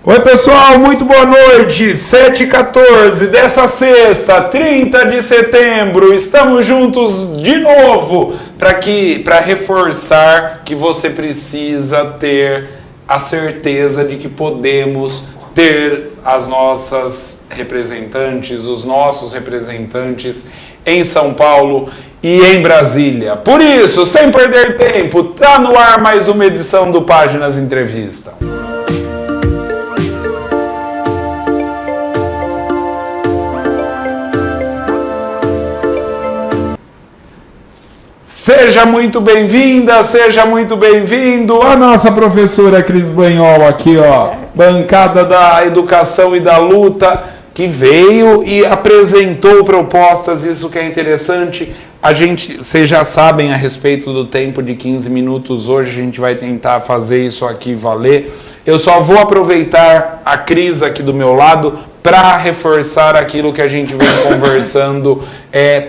Oi pessoal, muito boa noite, 7h14 dessa sexta, 30 de setembro, estamos juntos de novo para reforçar que você precisa ter a certeza de que podemos ter as nossas representantes, os nossos representantes em São Paulo e em Brasília. Por isso, sem perder tempo, tá no ar mais uma edição do Páginas Entrevista. Seja muito bem-vinda, seja muito bem-vindo a nossa professora Cris Banhol aqui, ó, bancada da educação e da luta, que veio e apresentou propostas, isso que é interessante. Vocês já sabem a respeito do tempo de 15 minutos, hoje a gente vai tentar fazer isso aqui valer. Eu só vou aproveitar a Cris aqui do meu lado para reforçar aquilo que a gente vem conversando,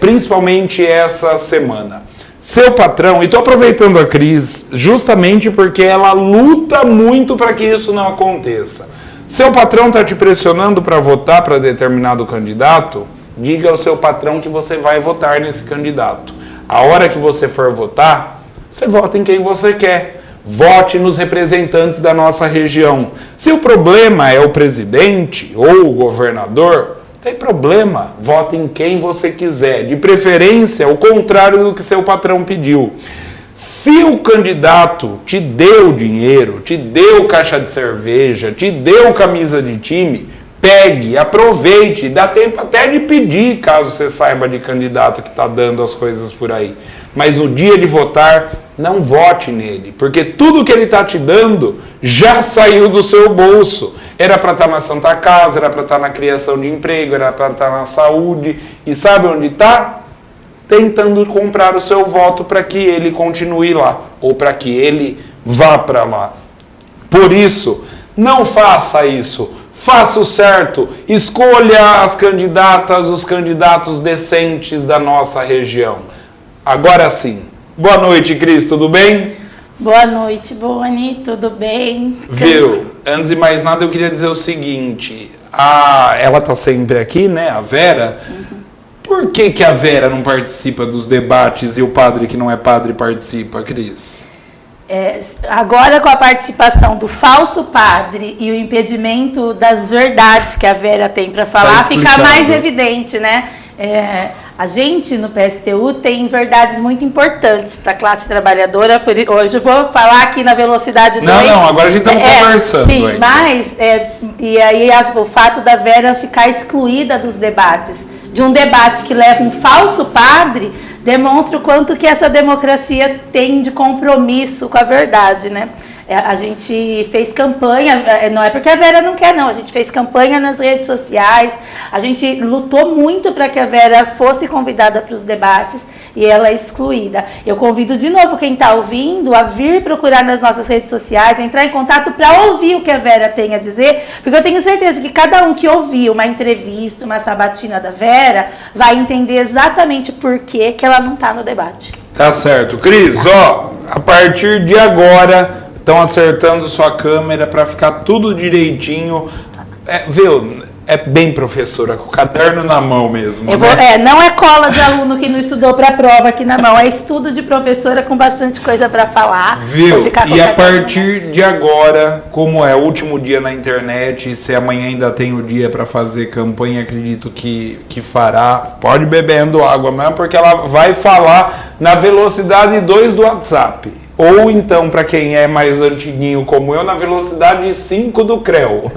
principalmente essa semana. Seu patrão, e estou aproveitando a Cris justamente porque ela luta muito para que isso não aconteça. Seu patrão está te pressionando para votar para determinado candidato? Diga ao seu patrão que você vai votar nesse candidato. A hora que você for votar, você vota em quem você quer. Vote nos representantes da nossa região. Se o problema é o presidente ou o governador, não tem problema, vote em quem você quiser, de preferência o contrário do que seu patrão pediu. Se o candidato te deu dinheiro, te deu caixa de cerveja, te deu camisa de time, pegue, aproveite, dá tempo até de pedir, caso você saiba de candidato que está dando as coisas por aí. Mas no dia de votar, não vote nele, porque tudo que ele está te dando já saiu do seu bolso. Era para estar na Santa Casa, era para estar na criação de emprego, era para estar na saúde. E sabe onde está? Tentando comprar o seu voto para que ele continue lá, ou para que ele vá para lá. Por isso, não faça isso. Faça o certo. Escolha as candidatas, os candidatos decentes da nossa região. Agora sim. Boa noite, Cris, tudo bem? Boa noite, Boni, tudo bem? Viu? Antes de mais nada, eu queria dizer o seguinte. Ela tá sempre aqui, né? A Vera. Uhum. Por que a Vera não participa dos debates e o padre que não é padre participa, Cris? Agora, com a participação do falso padre e o impedimento das verdades que a Vera tem para falar, fica mais evidente, né? A gente no PSTU tem verdades muito importantes para a classe trabalhadora. Hoje eu vou falar aqui na velocidade 2. Não, agora a gente está conversando. Sim, ainda. Mas, e aí o fato da Vera ficar excluída dos debates, de um debate que leva um falso padre, demonstra o quanto que essa democracia tem de compromisso com a verdade, né? A gente fez campanha, não é porque a Vera não quer, não. A gente fez campanha nas redes sociais, a gente lutou muito para que a Vera fosse convidada para os debates e ela é excluída. Eu convido de novo quem está ouvindo a vir procurar nas nossas redes sociais, entrar em contato para ouvir o que a Vera tem a dizer, porque eu tenho certeza que cada um que ouvir uma entrevista, uma sabatina da Vera, vai entender exatamente por que ela não está no debate. Tá certo. Cris, a partir de agora, estão acertando sua câmera para ficar tudo direitinho. Viu? É bem professora, com o caderno na mão mesmo. Não é cola de aluno que não estudou para a prova aqui na mão, é estudo de professora com bastante coisa para falar. Viu? E a partir de agora, como é o último dia na internet, se amanhã ainda tem o dia para fazer campanha, acredito que fará. Pode ir bebendo água mesmo, porque ela vai falar na velocidade 2 do WhatsApp. Ou então, para quem é mais antiguinho como eu, na velocidade 5 do CREO.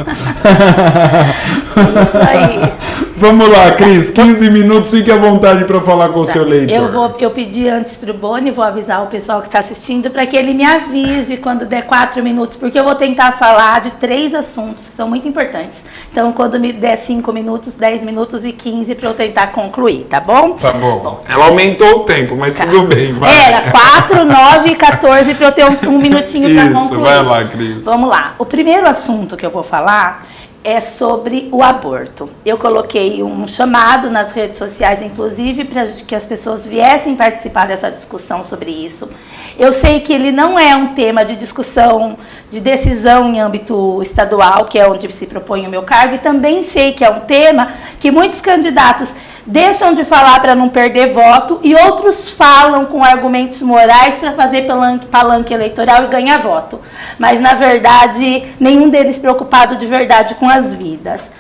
Isso aí. Vamos lá, Cris, 15 minutos, fique à vontade para falar com o seu leitor. Eu pedi antes para o Boni, vou avisar o pessoal que está assistindo, para que ele me avise quando der 4 minutos, porque eu vou tentar falar de 3 assuntos que são muito importantes. Então, quando me der 5 minutos, 10 minutos e 15 para eu tentar concluir, tá bom? Tá bom. Ela aumentou o tempo, mas tudo bem. Vai. Era 4, 9 e 14 para eu ter um minutinho para concluir. Isso, vai lá, Cris. Vamos lá. O primeiro assunto que eu vou falar é sobre o aborto. Eu coloquei um chamado nas redes sociais, inclusive, para que as pessoas viessem participar dessa discussão sobre isso. Eu sei que ele não é um tema de discussão, de decisão em âmbito estadual, que é onde se propõe o meu cargo, e também sei que é um tema que muitos candidatos deixam de falar para não perder voto e outros falam com argumentos morais para fazer palanque eleitoral e ganhar voto. Mas, na verdade, nenhum deles preocupado de verdade com as vidas.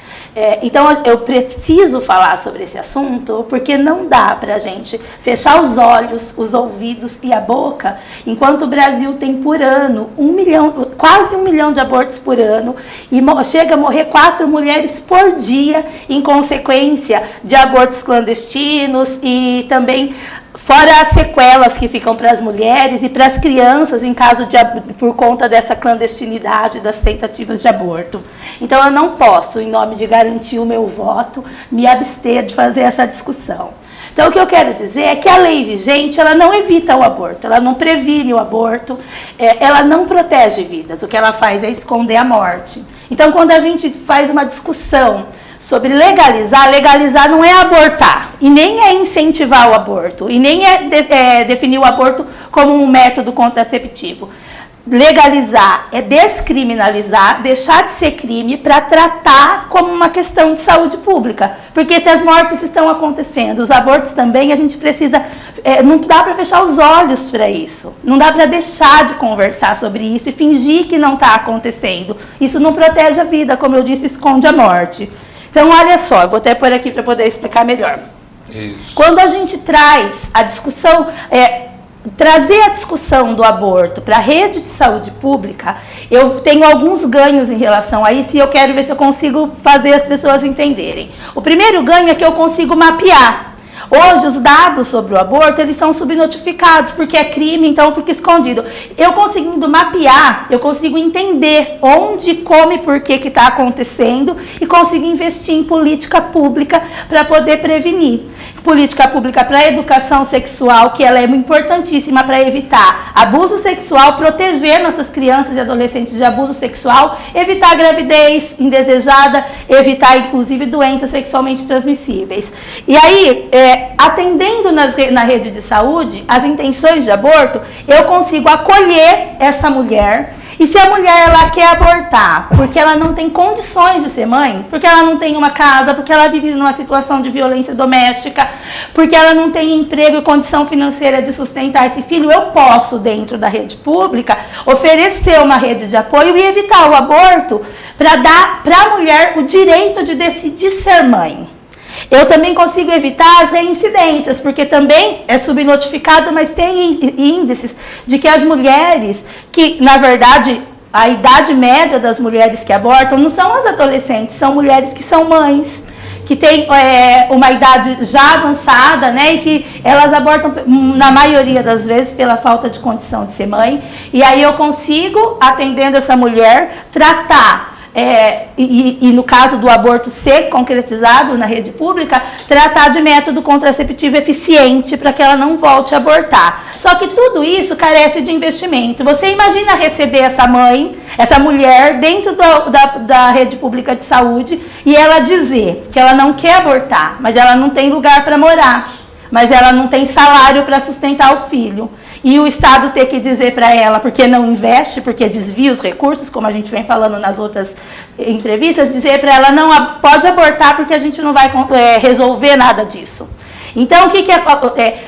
Então, eu preciso falar sobre esse assunto, porque não dá para a gente fechar os olhos, os ouvidos e a boca, enquanto o Brasil tem por ano quase 1 milhão de abortos por ano, e chega a morrer 4 mulheres por dia em consequência de abortos clandestinos e também fora as sequelas que ficam para as mulheres e para as crianças por conta dessa clandestinidade das tentativas de aborto. Então, eu não posso, em nome de garantir o meu voto, me abster de fazer essa discussão. Então, o que eu quero dizer é que a lei vigente, ela não evita o aborto, ela não previne o aborto, ela não protege vidas. O que ela faz é esconder a morte. Então, quando a gente faz uma discussão sobre legalizar não é abortar, e nem é incentivar o aborto, e nem é definir o aborto como um método contraceptivo. Legalizar é descriminalizar, deixar de ser crime para tratar como uma questão de saúde pública. Porque se as mortes estão acontecendo, os abortos também, a gente precisa... não dá para fechar os olhos para isso. Não dá para deixar de conversar sobre isso e fingir que não está acontecendo. Isso não protege a vida, como eu disse, esconde a morte. Então, olha só, eu vou até pôr aqui para poder explicar melhor. Isso. Quando a gente traz a discussão... trazer a discussão do aborto para a rede de saúde pública, eu tenho alguns ganhos em relação a isso e eu quero ver se eu consigo fazer as pessoas entenderem. O primeiro ganho é que eu consigo mapear. Hoje, os dados sobre o aborto, eles são subnotificados, porque é crime, então fica escondido. Eu conseguindo mapear, eu consigo entender onde, como e por que está acontecendo e consigo investir em política pública para poder prevenir. Política pública para a educação sexual, que ela é importantíssima para evitar abuso sexual, proteger nossas crianças e adolescentes de abuso sexual, evitar gravidez indesejada, evitar, inclusive, doenças sexualmente transmissíveis. E aí, atendendo na rede de saúde, as intenções de aborto, eu consigo acolher essa mulher. E se a mulher ela quer abortar porque ela não tem condições de ser mãe, porque ela não tem uma casa, porque ela vive numa situação de violência doméstica, porque ela não tem emprego e condição financeira de sustentar esse filho, eu posso, dentro da rede pública, oferecer uma rede de apoio e evitar o aborto para dar para a mulher o direito de decidir ser mãe. Eu também consigo evitar as reincidências, porque também é subnotificado, mas tem índices de que as mulheres, que na verdade a idade média das mulheres que abortam não são as adolescentes, são mulheres que são mães, que têm uma idade já avançada, né, e que elas abortam, na maioria das vezes, pela falta de condição de ser mãe. E aí eu consigo, atendendo essa mulher, tratar... E no caso do aborto ser concretizado na rede pública, tratar de método contraceptivo eficiente para que ela não volte a abortar. Só que tudo isso carece de investimento. Você imagina receber essa mãe, essa mulher, dentro da rede pública de saúde e ela dizer que ela não quer abortar, mas ela não tem lugar para morar, mas ela não tem salário para sustentar o filho. E o Estado ter que dizer para ela, porque não investe, porque desvia os recursos, como a gente vem falando nas outras entrevistas, dizer para ela, não pode abortar porque a gente não vai resolver nada disso. Então, o que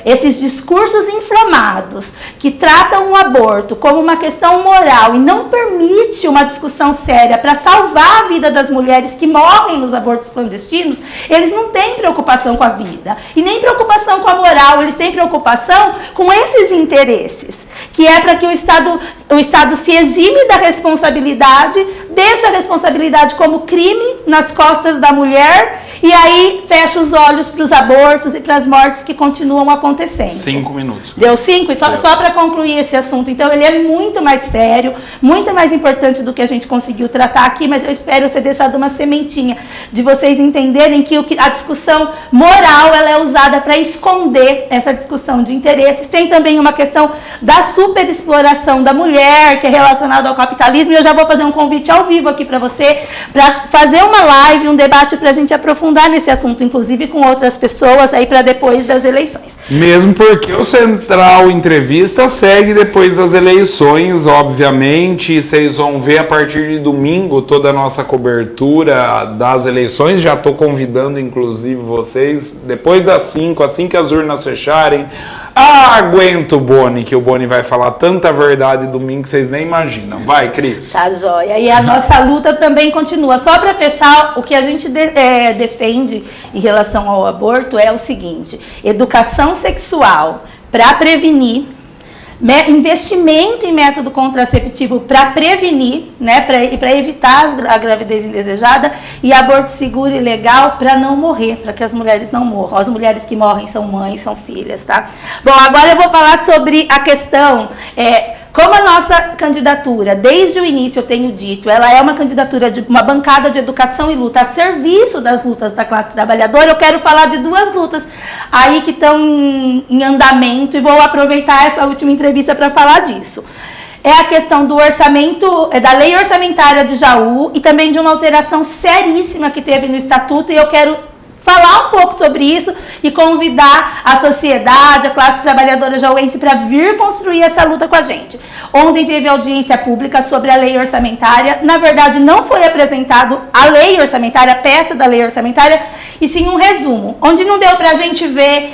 esses discursos inflamados que tratam o aborto como uma questão moral e não permite uma discussão séria para salvar a vida das mulheres que morrem nos abortos clandestinos, eles não têm preocupação com a vida e nem preocupação com a moral, eles têm preocupação com esses interesses, que é para que o Estado se exime da responsabilidade, deixa a responsabilidade como crime nas costas da mulher e aí fecha os olhos para os abortos e para as mortes que continuam acontecendo. 5 minutos. Deu 5? Só para concluir esse assunto. Então, ele é muito mais sério, muito mais importante do que a gente conseguiu tratar aqui, mas eu espero ter deixado uma sementinha de vocês entenderem que a discussão moral ela é usada para esconder essa discussão de interesses. Tem também uma questão da superexploração da mulher, que é relacionada ao capitalismo, e eu já vou fazer um convite ao vivo aqui para você, para fazer uma live, um debate para a gente aprofundar nesse assunto, inclusive com outras pessoas, aí para depois das eleições. Mesmo porque o Central Entrevista segue depois das eleições, obviamente, vocês vão ver a partir de domingo toda a nossa cobertura das eleições, já estou convidando inclusive vocês, depois das 5, assim que as urnas fecharem, aguenta o Boni, que o Boni vai falar tanta verdade domingo que vocês nem imaginam. Vai, Cris. Tá joia. E a nossa luta também continua. Só para fechar, o que a gente defende em relação ao aborto é o seguinte: educação sexual para prevenir, investimento em método contraceptivo para prevenir, né, para evitar a gravidez indesejada, e aborto seguro e legal para não morrer, para que as mulheres não morram. As mulheres que morrem são mães, são filhas, tá? Bom, agora eu vou falar sobre a questão... Como a nossa candidatura, desde o início eu tenho dito, ela é uma candidatura de uma bancada de educação e luta a serviço das lutas da classe trabalhadora, eu quero falar de 2 lutas aí que estão em andamento e vou aproveitar essa última entrevista para falar disso. É a questão do orçamento, da lei orçamentária de Jaú e também de uma alteração seríssima que teve no estatuto, e eu quero falar um pouco sobre isso e convidar a sociedade, a classe trabalhadora jauense para vir construir essa luta com a gente. Ontem teve audiência pública sobre a lei orçamentária. Na verdade, não foi apresentado a lei orçamentária, a peça da lei orçamentária, e sim um resumo, onde não deu para a gente ver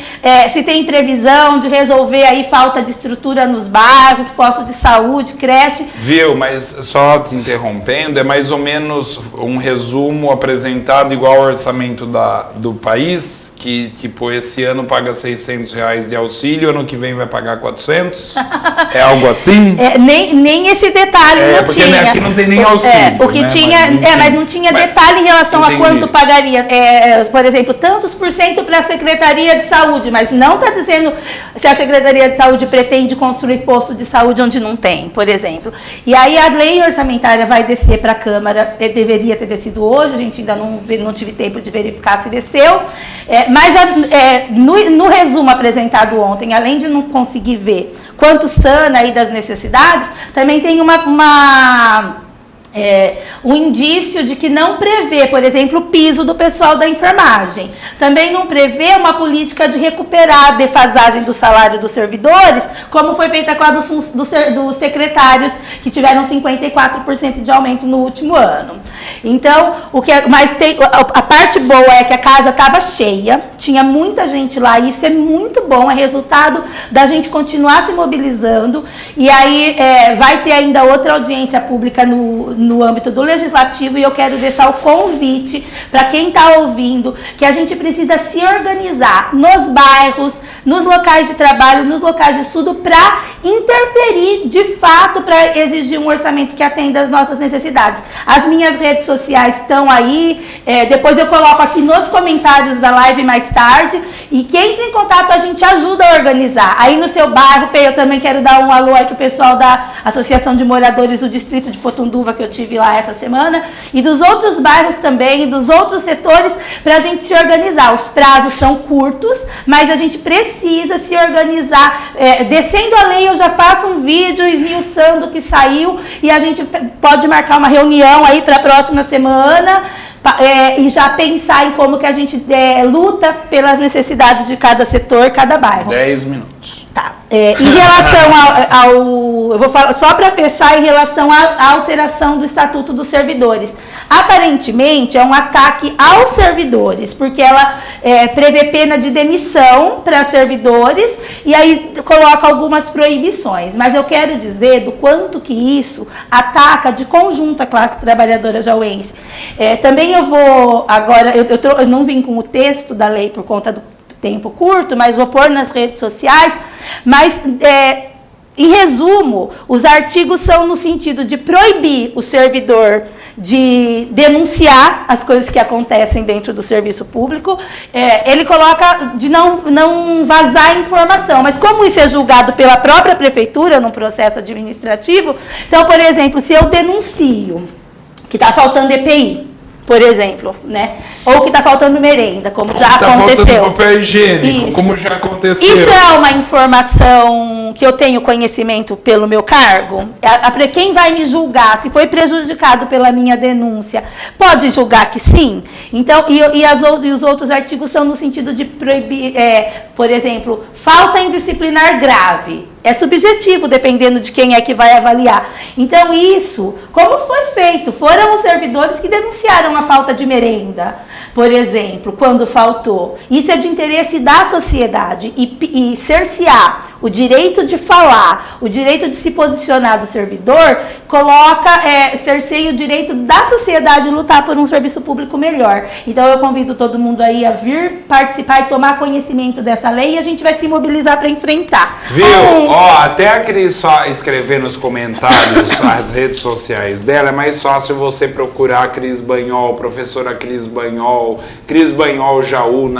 se tem previsão de resolver aí falta de estrutura nos bairros, postos de saúde, creche. Viu, mas só te interrompendo, é mais ou menos um resumo apresentado igual ao orçamento do país, que tipo, esse ano paga R$600 de auxílio, ano que vem vai pagar 400? É algo assim? Nem esse detalhe não porque tinha. Aqui não tem nem auxílio. O que tinha, mas não tinha detalhe em relação a quanto pagaria. Por exemplo, tantos por cento para a Secretaria de Saúde, mas não está dizendo se a Secretaria de Saúde pretende construir posto de saúde onde não tem, por exemplo. E aí a lei orçamentária vai descer para a Câmara, deveria ter descido hoje, a gente ainda não tive tempo de verificar se desceu, mas já, no resumo apresentado ontem, além de não conseguir ver quanto sana aí das necessidades, também tem um indício de que não prevê, por exemplo, o piso do pessoal da enfermagem. Também não prevê uma política de recuperar a defasagem do salário dos servidores, como foi feita com a dos secretários, que tiveram 54% de aumento no último ano. Então, mas a parte boa é que a casa estava cheia, tinha muita gente lá, e isso é muito bom, é resultado da gente continuar se mobilizando, e aí vai ter ainda outra audiência pública no âmbito do legislativo, e eu quero deixar o convite para quem está ouvindo, que a gente precisa se organizar nos bairros, nos locais de trabalho, nos locais de estudo, para interferir de fato, para exigir um orçamento que atenda às nossas necessidades. As minhas redes sociais estão aí, depois eu coloco aqui nos comentários da live mais tarde, e quem entra em contato a gente ajuda a organizar. Aí no seu bairro, eu também quero dar um alô aí para o pessoal da Associação de Moradores do Distrito de Potunduva, que eu tive lá essa semana, e dos outros bairros também, e dos outros setores, para a gente se organizar. Os prazos são curtos, mas a gente precisa se organizar. Descendo a lei, eu já faço um vídeo esmiuçando o que saiu, e a gente pode marcar uma reunião aí para a próxima semana, e já pensar em como que a gente luta pelas necessidades de cada setor, cada bairro. 10 minutos. Tá. Em relação eu vou falar só para fechar, em relação à alteração do Estatuto dos Servidores. Aparentemente é um ataque aos servidores, porque ela prevê pena de demissão para servidores e aí coloca algumas proibições. Mas eu quero dizer do quanto que isso ataca de conjunto a classe trabalhadora jauense. Também eu vou agora, eu não vim com o texto da lei por conta do tempo curto, mas vou pôr nas redes sociais, mas Em resumo, os artigos são no sentido de proibir o servidor de denunciar as coisas que acontecem dentro do serviço público. Ele coloca de não vazar informação, mas como isso é julgado pela própria prefeitura num processo administrativo, então, por exemplo, se eu denuncio que está faltando EPI, por exemplo, né? Ou que está faltando merenda, como já aconteceu. Está faltando papel higiênico, como já aconteceu. Isso é uma informação que eu tenho conhecimento pelo meu cargo? Quem vai me julgar, se foi prejudicado pela minha denúncia, pode julgar que sim? Então, e os outros artigos são no sentido de proibir, por exemplo, falta indisciplinar grave. É subjetivo, dependendo de quem é que vai avaliar. Então, isso, como foi feito? Foram os servidores que denunciaram a falta de merenda, por exemplo, quando faltou. Isso é de interesse da sociedade e cercear o direito de falar, o direito de se posicionar do servidor, cerceia o direito da sociedade lutar por um serviço público melhor. Então, eu convido todo mundo aí a vir participar e tomar conhecimento dessa lei e a gente vai se mobilizar para enfrentar. Viu? Até a Cris só escrever nos comentários as redes sociais dela, é mais fácil você procurar a Cris Banhol, professora Cris Banhol Jaú,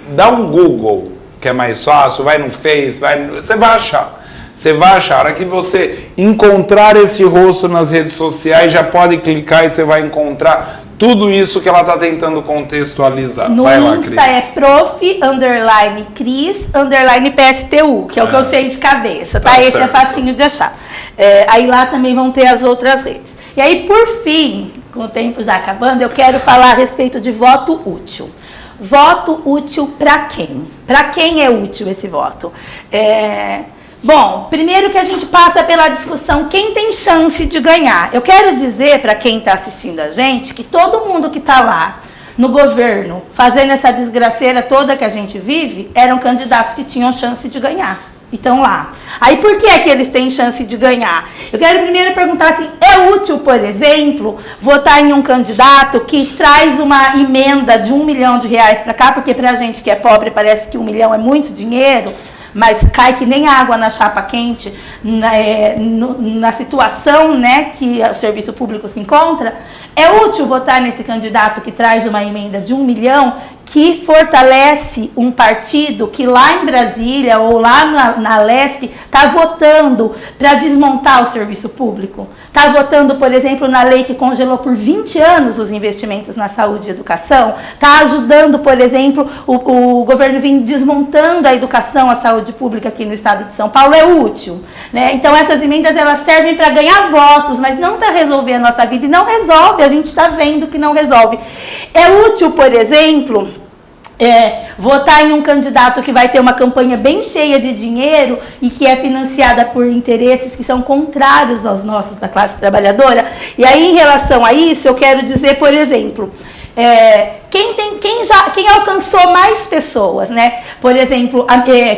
dá um Google, que é mais fácil, vai no Face, você vai achar. Você vai achar. A hora que você encontrar esse rosto nas redes sociais, já pode clicar e você vai encontrar tudo isso que ela está tentando contextualizar. No vai lá, Insta Cris. é prof_Cris_PSTU, que é o que eu sei de cabeça, tá? Esse é facinho de achar. Aí lá também vão ter as outras redes. E aí, por fim, com o tempo já acabando, eu quero falar a respeito de voto útil. Voto útil para quem? Para quem é útil esse voto? Bom, primeiro que a gente passa pela discussão quem tem chance de ganhar. Eu quero dizer para quem está assistindo a gente que todo mundo que está lá no governo fazendo essa desgraceira toda que a gente vive eram candidatos que tinham chance de ganhar. E estão lá. Aí por que é que eles têm chance de ganhar? Eu quero primeiro perguntar assim, é útil, por exemplo, votar em um candidato que traz uma emenda de R$1 milhão para cá, porque para a gente que é pobre parece que R$1 milhão é muito dinheiro, mas cai que nem água na chapa quente, na situação, né, que o serviço público se encontra. É útil votar nesse candidato que traz uma emenda de R$1 milhão, que fortalece um partido que lá em Brasília ou lá na Lesp está votando para desmontar o serviço público. Está votando, por exemplo, na lei que congelou por 20 anos os investimentos na saúde e educação. Está ajudando, por exemplo, o governo vir desmontando a educação, a saúde pública aqui no estado de São Paulo. É útil, né? Então, essas emendas elas servem para ganhar votos, mas não para resolver a nossa vida. E não resolve, a gente está vendo que não resolve. É útil, por exemplo, votar em um candidato que vai ter uma campanha bem cheia de dinheiro e que é financiada por interesses que são contrários aos nossos da classe trabalhadora. E aí, em relação a isso, eu quero dizer, por exemplo, quem alcançou mais pessoas, né? Por exemplo,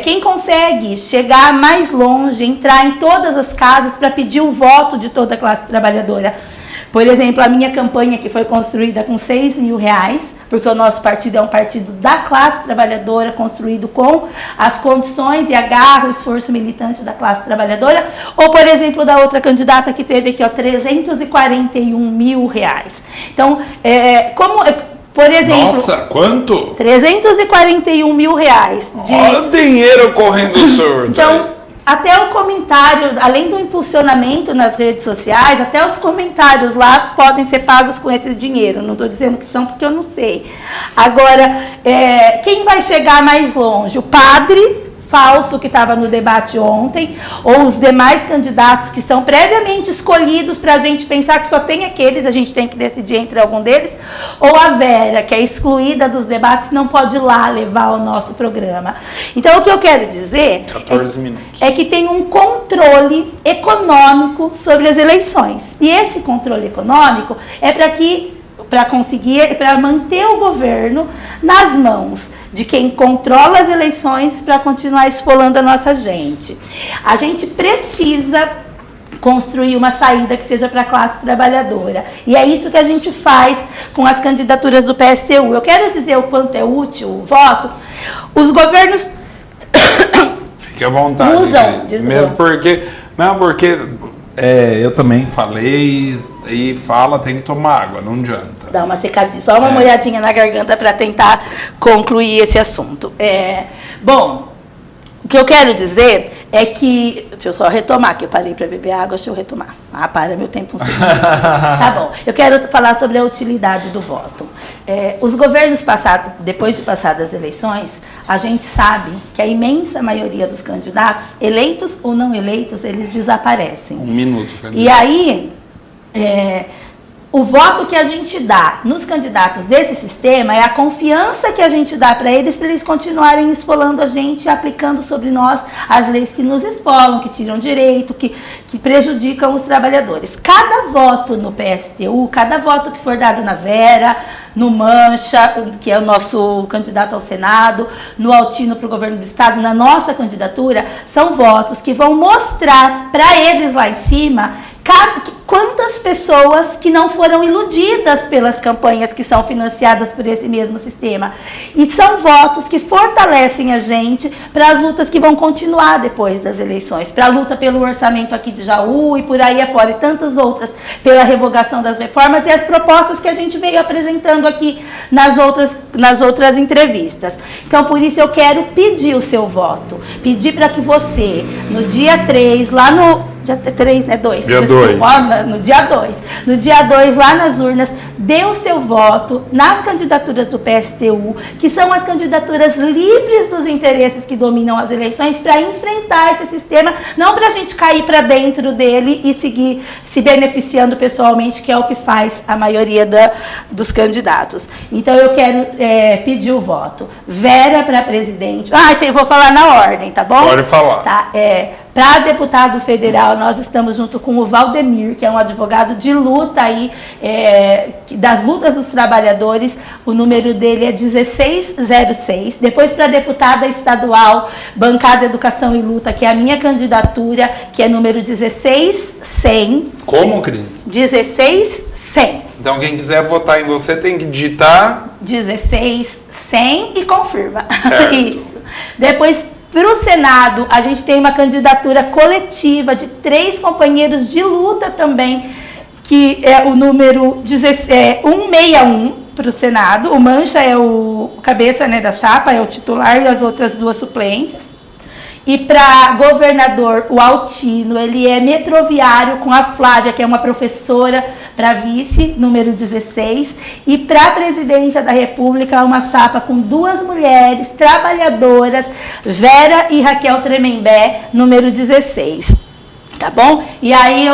quem consegue chegar mais longe, entrar em todas as casas para pedir o voto de toda a classe trabalhadora. Por exemplo, a minha campanha, que foi construída com R$6 mil, porque o nosso partido é um partido da classe trabalhadora, construído com as condições e a garra, o esforço militante da classe trabalhadora. Ou, por exemplo, da outra candidata que teve aqui, R$341 mil. Então, por exemplo... Nossa, quanto? R$341 mil. Olha o dinheiro correndo surdo. Então, até o comentário, além do impulsionamento nas redes sociais, até os comentários lá podem ser pagos com esse dinheiro. Não estou dizendo que são porque eu não sei. Agora, quem vai chegar mais longe? O padre falso que estava no debate ontem, ou os demais candidatos que são previamente escolhidos para a gente pensar que só tem aqueles, a gente tem que decidir entre algum deles, ou a Vera, que é excluída dos debates, não pode ir lá levar o nosso programa. Então, o que eu quero dizer 14 minutos. É que tem um controle econômico sobre as eleições. E esse controle econômico é para manter o governo nas mãos de quem controla as eleições para continuar esfolando a nossa gente. A gente precisa construir uma saída que seja para a classe trabalhadora. E é isso que a gente faz com as candidaturas do PSTU. Eu quero dizer o quanto é útil o voto. Os governos... Fique à vontade. Usam. Mesmo porque... Não, porque eu também falei e tem que tomar água, não adianta. Dá uma secadinha, só uma molhadinha na garganta para tentar concluir esse assunto. Bom, o que eu quero dizer é que... Deixa eu só retomar, que eu parei para beber água, deixa eu retomar. Para meu tempo um segundo. Tá bom. Eu quero falar sobre a utilidade do voto. Os governos passados, depois de passadas as eleições, a gente sabe que a imensa maioria dos candidatos, eleitos ou não eleitos, eles desaparecem. Um minuto. E aí... o voto que a gente dá nos candidatos desse sistema é a confiança que a gente dá para eles continuarem esfolando a gente, aplicando sobre nós as leis que nos esfolam, que tiram direito, que prejudicam os trabalhadores. Cada voto no PSTU, cada voto que for dado na Vera, no Mancha, que é o nosso candidato ao Senado, no Altino para o governo do Estado, na nossa candidatura, são votos que vão mostrar para eles lá em cima quantas pessoas que não foram iludidas pelas campanhas que são financiadas por esse mesmo sistema. E são votos que fortalecem a gente para as lutas que vão continuar depois das eleições, para a luta pelo orçamento aqui de Jaú e por aí afora, e tantas outras, pela revogação das reformas e as propostas que a gente veio apresentando aqui nas outras entrevistas. Então, por isso eu quero pedir o seu voto, pedir para que você, no dia 3, lá no... Dia 3, né? 2. Dia 2. No dia 2. No dia 2, lá nas urnas, dê o seu voto nas candidaturas do PSTU, que são as candidaturas livres dos interesses que dominam as eleições, para enfrentar esse sistema, não para a gente cair para dentro dele e seguir se beneficiando pessoalmente, que é o que faz a maioria dos candidatos. Então, eu quero pedir o voto. Vera para presidente. Vou falar na ordem, tá bom? Pode falar. Tá, para deputado federal, nós estamos junto com o Valdemir, que é um advogado de luta aí, das lutas dos trabalhadores. O número dele é 1606. Depois, para deputada estadual, bancada Educação e Luta, que é a minha candidatura, que é número 16100. Como, Cris? 16100. Então, quem quiser votar em você tem que digitar 16100 e confirma. Certo. Isso. Depois, para o Senado, a gente tem uma candidatura coletiva de 3 companheiros de luta também, que é o número 161 para o Senado. O Mancha é o cabeça, né, da chapa, é o titular, e as outras 2 suplentes. E para governador, o Altino, ele é metroviário com a Flávia, que é uma professora, para vice, número 16. E para a presidência da República, uma chapa com 2 mulheres trabalhadoras, Vera e Raquel Tremembé, número 16. Tá bom? E aí,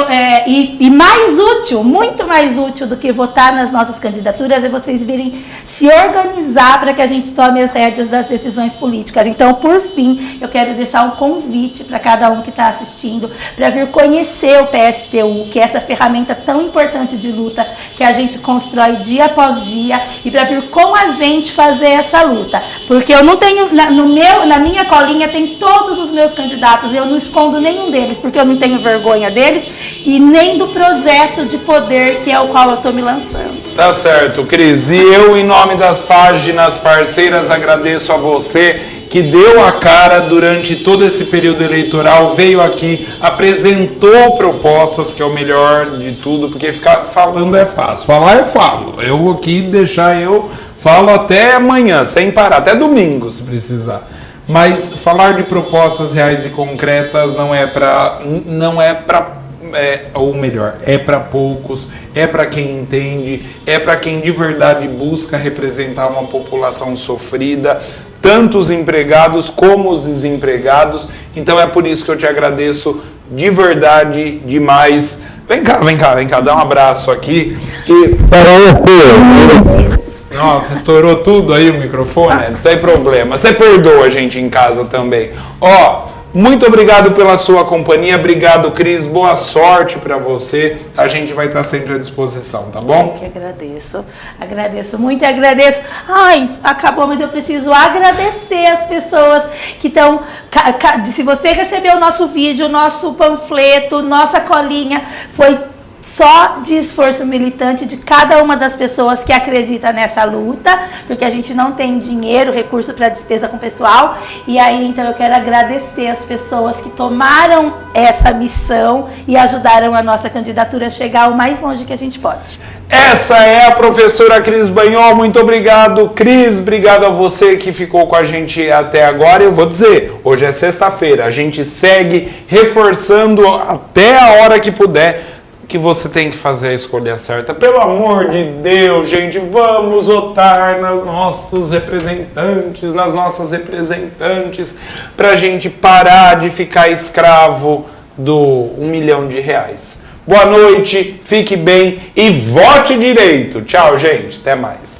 mais útil, muito mais útil do que votar nas nossas candidaturas é vocês virem se organizar para que a gente tome as rédeas das decisões políticas. Então, por fim, eu quero deixar um convite para cada um que está assistindo para vir conhecer o PSTU, que é essa ferramenta tão importante de luta que a gente constrói dia após dia, e para vir com a gente fazer essa luta. Porque eu não tenho, na minha colinha tem todos os meus candidatos, eu não escondo nenhum deles, porque eu não tenho vergonha deles e nem do projeto de poder que é o qual eu estou me lançando. Tá certo, Cris. E eu, em nome das páginas parceiras, agradeço a você que deu a cara durante todo esse período eleitoral, veio aqui, apresentou propostas, que é o melhor de tudo, porque ficar falando é fácil. Falar eu falo. Eu aqui, eu falo até amanhã, sem parar, até domingo, se precisar. Mas falar de propostas reais e concretas ou melhor, é para poucos, é para quem entende, é para quem de verdade busca representar uma população sofrida, tanto os empregados como os desempregados. Então é por isso que eu te agradeço de verdade demais. Vem cá, dá um abraço aqui. Nossa, estourou tudo aí o microfone? Não tem problema. Você perdoa a gente em casa também. Muito obrigado pela sua companhia. Obrigado, Cris. Boa sorte para você. A gente vai estar sempre à disposição, tá bom? Eu que agradeço. Agradeço muito e agradeço. Acabou, mas eu preciso agradecer as pessoas que estão... Se você recebeu o nosso vídeo, nosso panfleto, nossa colinha, foi só de esforço militante de cada uma das pessoas que acredita nessa luta, porque a gente não tem dinheiro, recurso para despesa com o pessoal. E aí, então, eu quero agradecer as pessoas que tomaram essa missão e ajudaram a nossa candidatura a chegar o mais longe que a gente pode. Essa é a professora Cris Banhol. Muito obrigado, Cris. Obrigado a você que ficou com a gente até agora. Eu vou dizer, hoje é sexta-feira. A gente segue reforçando até a hora que puder que você tem que fazer a escolha certa. Pelo amor de Deus, gente, vamos votar nas nossas representantes, pra gente parar de ficar escravo do R$1 milhão. Boa noite, fique bem e vote direito. Tchau, gente. Até mais.